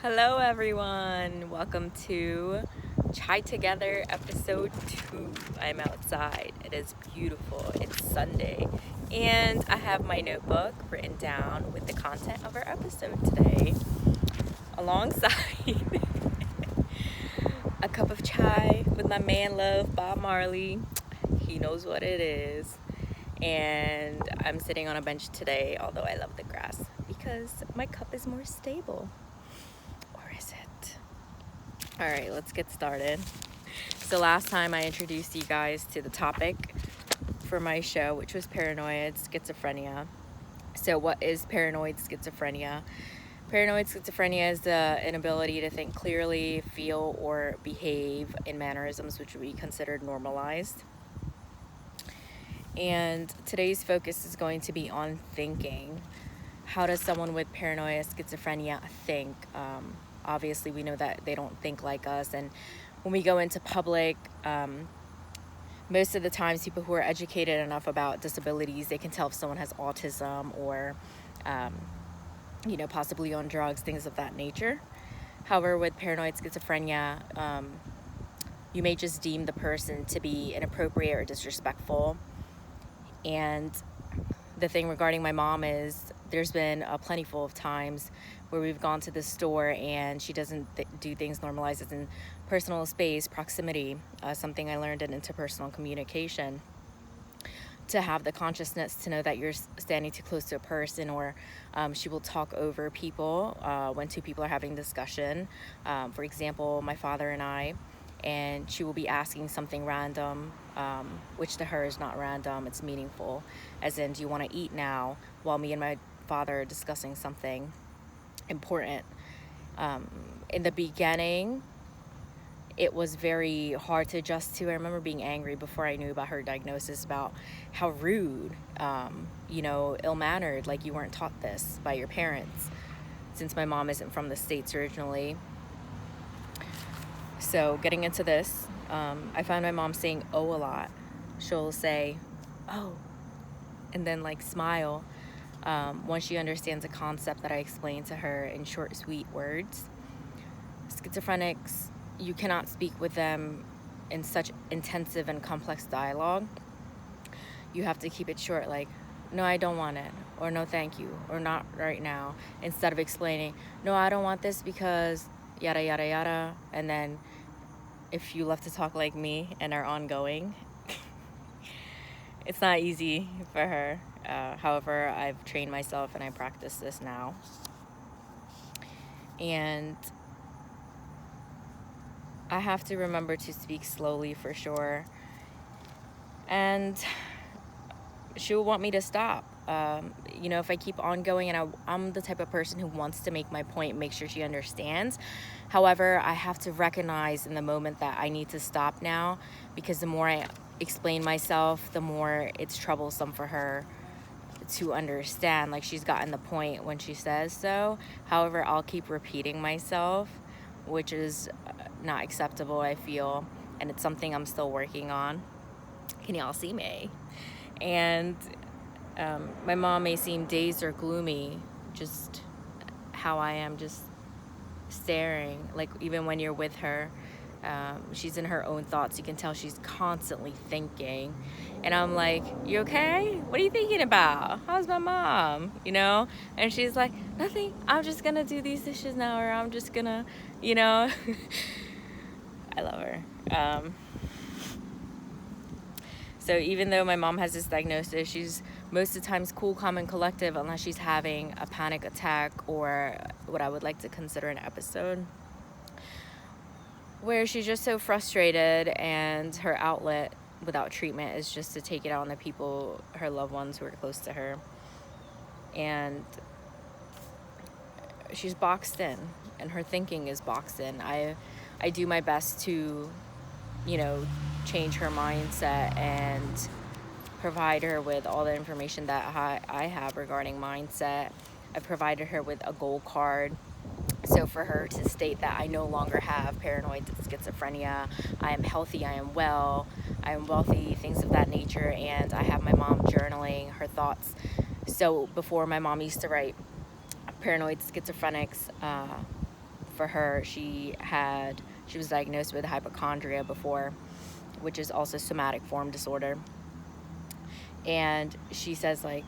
Hello everyone, welcome to Chai Together episode 2. I'm outside, it is beautiful, it's Sunday, and I have my notebook written down with the content of our episode today, alongside a cup of chai with my man love, Bob Marley. He knows what it is. And I'm sitting on a bench today, although I love the grass, because my cup is more stable. Or is it? All right, let's get started. So last time I introduced you guys to the topic for my show, which was paranoid schizophrenia. So what is paranoid schizophrenia? Paranoid schizophrenia is the inability to think clearly, feel, or behave in mannerisms which would be considered normalized. And today's focus is going to be on thinking. How does someone with paranoid schizophrenia think? Obviously, we know that they don't think like us. And when we go into public, most of the times people who are educated enough about disabilities, they can tell if someone has autism or, possibly on drugs, things of that nature. However, with paranoid schizophrenia, you may just deem the person to be inappropriate or disrespectful. And the thing regarding my mom is there's been a plentiful of times where we've gone to the store and she doesn't do things normalized as in personal space, proximity, something I learned in interpersonal communication, to have the consciousness to know that you're standing too close to a person, or she will talk over people when two people are having discussion. For example, my father and I, and she will be asking something random, which to her is not random, it's meaningful, as in, do you want to eat now, while me and my father are discussing something important. In the beginning, it was very hard to adjust to. I remember being angry before I knew about her diagnosis, about how rude, ill-mannered, like you weren't taught this by your parents, since my mom isn't from the States originally. So getting into this, I find my mom saying "oh" a lot. She'll say "oh" and then smile once she understands a concept that I explain to her in short, sweet words. Schizophrenics, you cannot speak with them in such intensive and complex dialogue. You have to keep it short, like, "no, I don't want it," or "no, thank you," or "not right now," instead of explaining, "no, I don't want this because yada yada yada," and then if you love to talk like me and are ongoing, it's not easy for her. However, I've trained myself and I practice this now. And I have to remember to speak slowly for sure. And she will want me to stop. If I keep on going, and I'm the type of person who wants to make my point, make sure she understands. However, I have to recognize in the moment that I need to stop now, because the more I explain myself, the more it's troublesome for her to understand. Like, she's gotten the point when she says so. However, I'll keep repeating myself, which is not acceptable, I feel, and it's something I'm still working on. Can y'all see me? And my mom may seem dazed or gloomy, just how I am, just staring. Like, even when you're with her, she's in her own thoughts. You can tell she's constantly thinking. And I'm like, "you okay? What are you thinking about? How's my mom?" And she's like, "nothing. I'm just gonna do these dishes now, or I'm just gonna, I love her. So even though my mom has this diagnosis, she's most of the times cool, calm, and collective, unless she's having a panic attack or what I would like to consider an episode where she's just so frustrated, and her outlet without treatment is just to take it out on the people, her loved ones who are close to her. And she's boxed in, and her thinking is boxed in. I do my best to, change her mindset and provide her with all the information that I have regarding mindset. I've provided her with a goal card. So for her to state that I no longer have paranoid schizophrenia, I am healthy, I am well, I am wealthy, things of that nature. And I have my mom journaling her thoughts. So before, my mom used to write paranoid schizophrenics for her, she was diagnosed with hypochondria before, which is also somatic form disorder. And she says, like,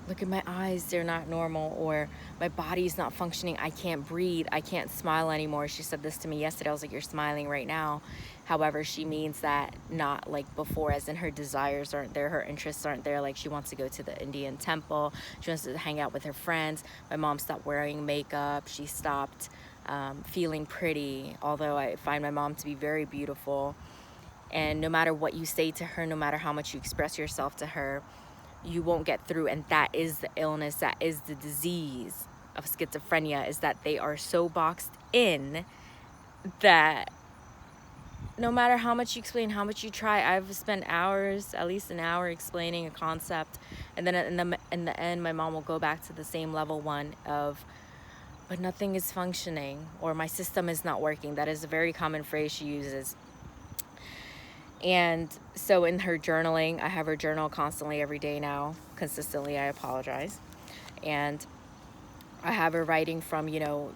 look at my eyes, they're not normal, or my body's not functioning, I can't breathe, I can't smile anymore. She said this to me yesterday. I was like, you're smiling right now. However, she means that not like before, as in her desires aren't there, her interests aren't there. Like, she wants to go to the Indian temple, she wants to hang out with her friends. My mom stopped wearing makeup, she stopped feeling pretty, although I find my mom to be very beautiful. And no matter what you say to her, no matter how much you express yourself to her, you won't get through. And that is the illness, that is the disease of schizophrenia, is that they are so boxed in that no matter how much you explain, how much you try. I've spent hours, at least an hour, explaining a concept, and then in the end, my mom will go back to the same level one of, but nothing is functioning, or my system is not working. That is a very common phrase she uses. And so in her journaling, I have her journal constantly every day now, consistently, I apologize. And I have her writing from,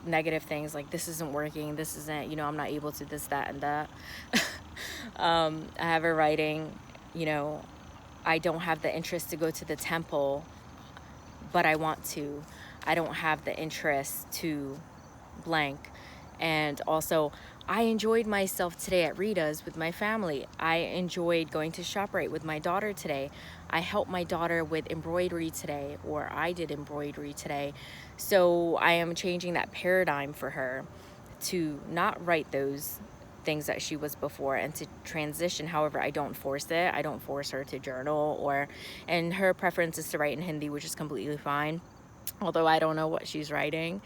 negative things like, this isn't working, this isn't, I'm not able to this, that, and that. I have her writing, I don't have the interest to go to the temple, but I want to. I don't have the interest to blank. And also, I enjoyed myself today at Rita's with my family. I enjoyed going to ShopRite with my daughter today. I helped my daughter with embroidery today, or I did embroidery today. So I am changing that paradigm for her to not write those things that she was before, and to transition. However, I don't force it. I don't force her to journal, and her preference is to write in Hindi, which is completely fine. Although I don't know what she's writing.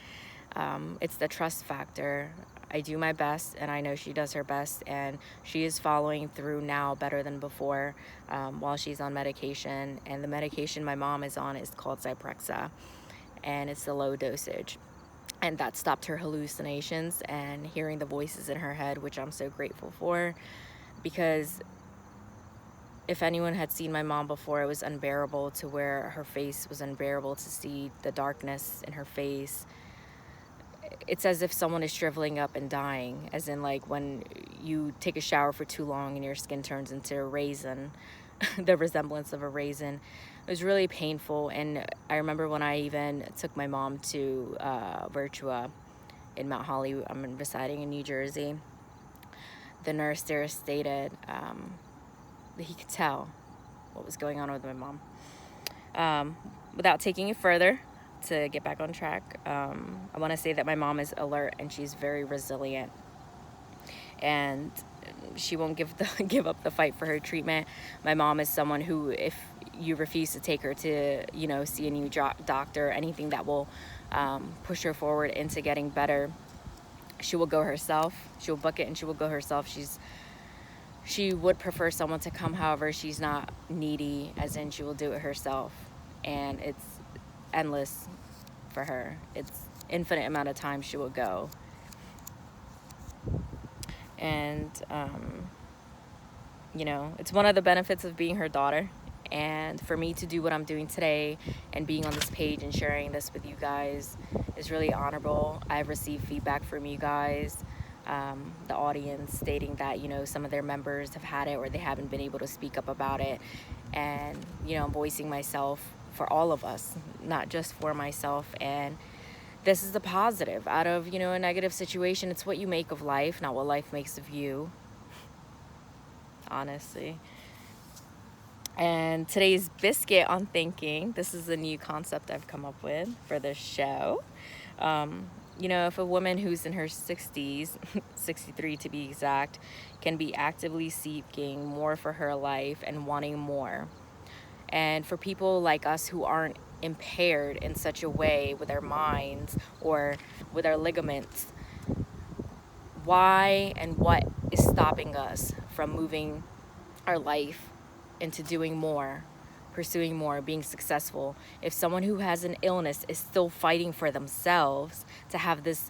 It's the trust factor. I do my best, and I know she does her best, and she is following through now better than before, while she's on medication. And the medication my mom is on is called Zyprexa, and it's the low dosage. And that stopped her hallucinations and hearing the voices in her head, which I'm so grateful for, because if anyone had seen my mom before, it was unbearable, to where her face was unbearable, to see the darkness in her face. It's as if someone is shriveling up and dying, as in like when you take a shower for too long and your skin turns into a raisin, the resemblance of a raisin. It was really painful. And I remember when I even took my mom to Virtua in Mount Holly, I'm residing in New Jersey, the nurse there stated that he could tell what was going on with my mom. Without taking it further, to get back on track, I want to say that my mom is alert and she's very resilient, and she won't give up the fight for her treatment. My mom is someone who, if you refuse to take her to see a new doctor, anything that will push her forward into getting better, she will go herself. She'll book it and she will go herself. She would prefer someone to come. However, she's not needy, as in she will do it herself, and it's endless for her. It's infinite amount of time she will go. And it's one of the benefits of being her daughter, and for me to do what I'm doing today and being on this page and sharing this with you guys is really honorable. I've received feedback from you guys, the audience, stating that some of their members have had it, or they haven't been able to speak up about it, and I'm voicing myself for all of us, not just for myself. And this is the positive out of a negative situation. It's what you make of life, not what life makes of you, honestly. And today's Biscuit on thinking, this is a new concept I've come up with for this show. If a woman who's in her 60s, 63 to be exact, can be actively seeking more for her life and wanting more, and for people like us who aren't impaired in such a way with our minds or with our ligaments, why and what is stopping us from moving our life into doing more, pursuing more, being successful? If someone who has an illness is still fighting for themselves to have this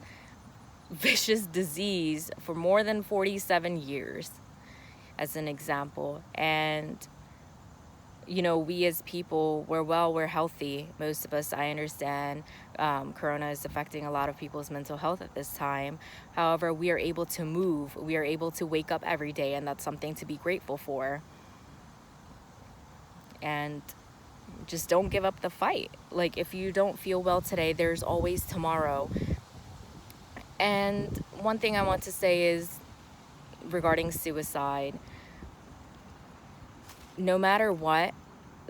vicious disease for more than 47 years, as an example, and you know, we as people, we're healthy. Most of us, I understand, Corona is affecting a lot of people's mental health at this time. However, we are able to move. We are able to wake up every day, and that's something to be grateful for. And just don't give up the fight. Like, if you don't feel well today, there's always tomorrow. And one thing I want to say is regarding suicide, no matter what,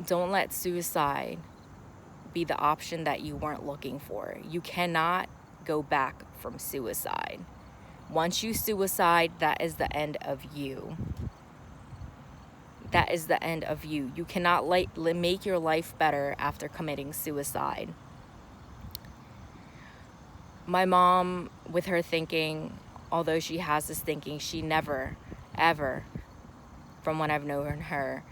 don't let suicide be the option that you weren't looking for. You cannot go back from suicide. Once you suicide, that is the end of you. That is the end of you. You cannot make your life better after committing suicide. My mom, with her thinking, although she has this thinking, she never, ever, from when I've known her,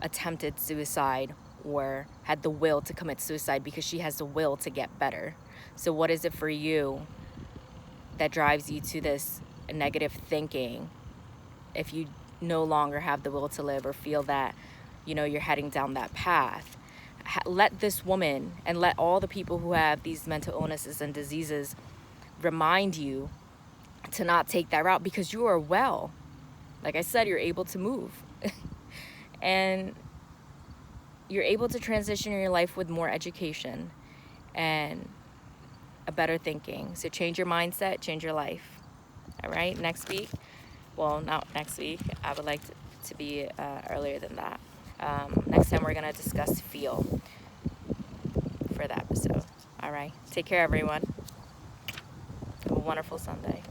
attempted suicide or had the will to commit suicide, because she has the will to get better. So what is it for you that drives you to this negative thinking if you no longer have the will to live, or feel that, you know, you're heading down that path? Let this woman, and let all the people who have these mental illnesses and diseases, remind you to not take that route, because you are well. Like I said, you're able to move. And you're able to transition your life with more education and a better thinking. So change your mindset, change your life. All right, next week, well, not next week, I would like to be earlier than that. Next time we're going to discuss feel for the episode. All right, take care, everyone. Have a wonderful Sunday.